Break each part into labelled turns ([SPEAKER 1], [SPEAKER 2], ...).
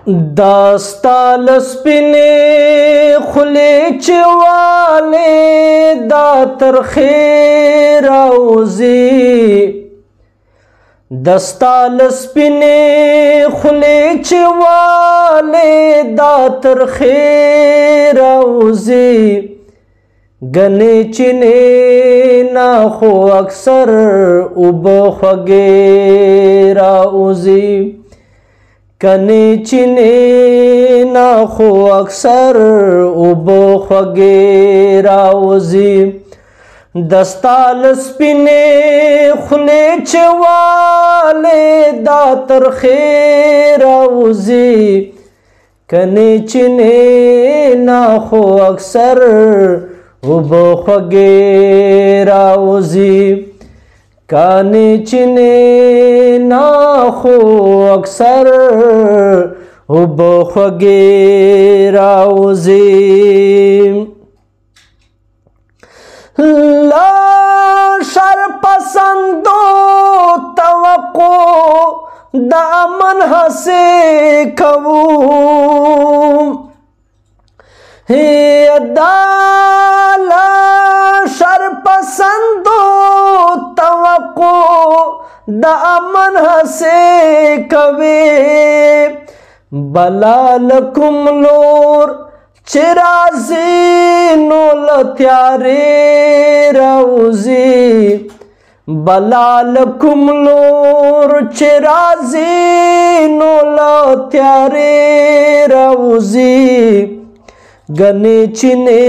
[SPEAKER 1] दास्ताल स्पिने खुले चवाले दातर खेराउजी दस्ताल स्पिने खुले चवाले दातर खेराउजी गने चिने ना खो अक्सर उब खगेराउजी कने चिने ना खो अक्सर उब खगेराउजी दस्ताल स्पिने खुले चवाले दातर खेराउजी कने चिने ना खो अक्सर उब खगेराउजी काने चिने ना खो अक्सर उब खगेराउजी ला शर पसंदो तवक्को दामन हसे खवू हे अदाला शर पसंदो तवक्को दामन हसे कवे बलाल कुमलोर चिराजी नोल त्यारे रौजी बलाल कुमलोर चिराजी नोल त्यारे रौजी गने चिने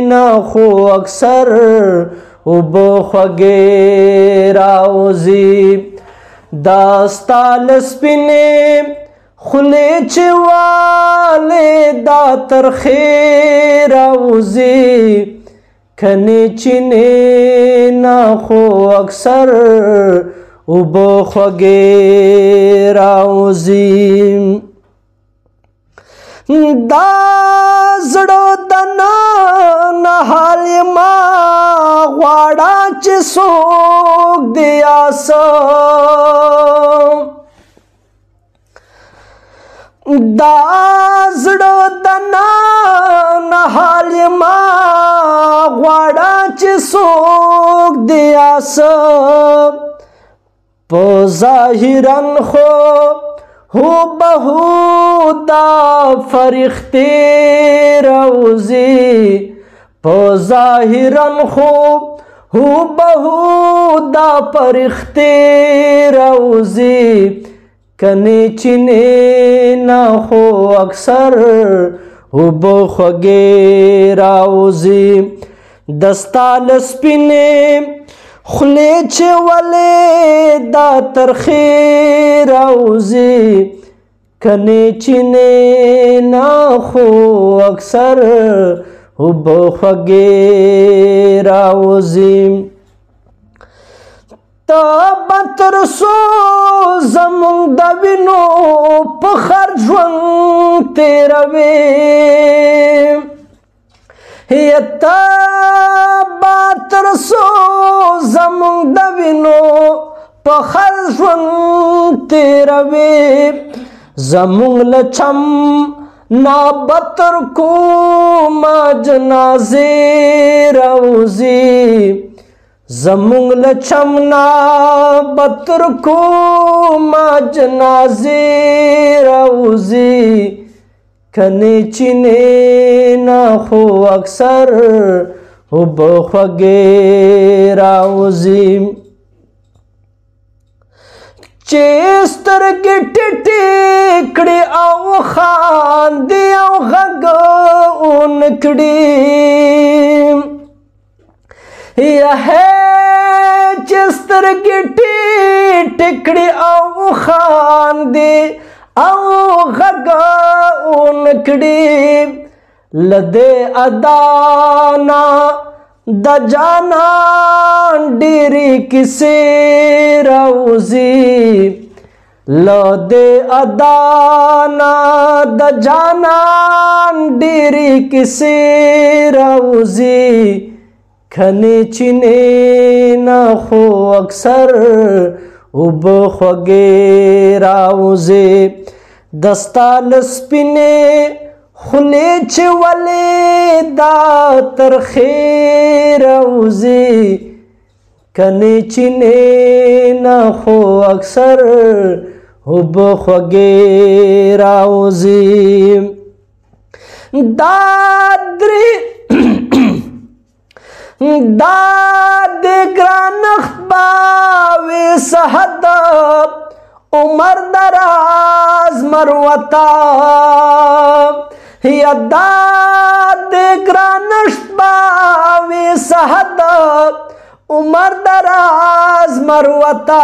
[SPEAKER 1] ना खो अक्सर उब खगेराउजी दास्ताल स्पिने खुले चवाले दातर खेराउजी खने चिने ना खो अक्सर उब खगेराउजी दा जड़ो दना नहाल मा वाड़ा च सोग दिया सो दाजड़ो दना नहाल मा वाड़ा च सोग दिया सो पो जाहिरन खो हो बहुदा फरिख्ते रौजी पो जाहिरन खो हो बहुदा फरिख्ते रौजी कने चिने ना खो अक्सर उब खगेराउजी दस्ताल स्पिने खुले चवले दातर खेराउजी कने चिने ना खो अक्सर उब खगेराउजी तबतर सो जमुंग दबिनो पखर ज्वंग तेरवे तबतर सो जमुंग दबिनो पखर ज्वंग तेरवे जमुंग लचम ना बतर को मा जनाजे रौजी जमुंग लचमना बतर को मा जनाजे रौजी कने चिने ना खो अक्सर उब खगेराउजी चेस्तर के टिकड़ी आओ खान दियो गग उनकड़ी यह चेस्तर की टिकड़ी आओ खान दे आओ गगा उनकड़ी लदे अदाना दजाना डेरी किसे रौजी लदे अदाना दजाना डेरी किसे रौजी खने चिने ना खो अक्सर उब खगेराउजी دستال سپینه خلی چې ولې دا تر خیر اوزي کني چینه نه خو اکثر حب خوږې راوزي دا د ګرانښت به وي صحت عمر دراز مروتا یا دا د ګرانښت به وي صحت عمر دراز مروتا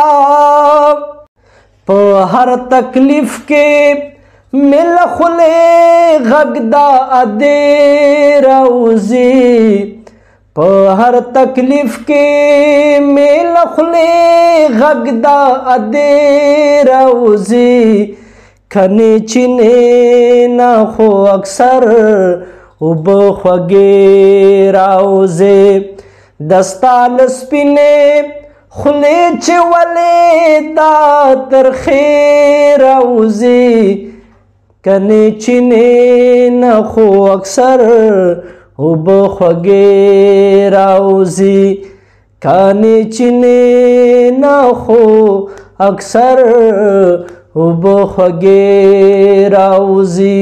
[SPEAKER 1] په هر تکلیف کې مل خله غږ دا ادې راوزي په هر تکلیف کې مل خله غږ دا ادې راوزي کني چینه نه خو اکثر وب خوږې راوزي دستال سپینه خلی چې ولې دا تر خیر اوزي کني چینه نه خو اکثر وب خوږې راوزي کني چینه نه خو اکثر وب خوږې راوزي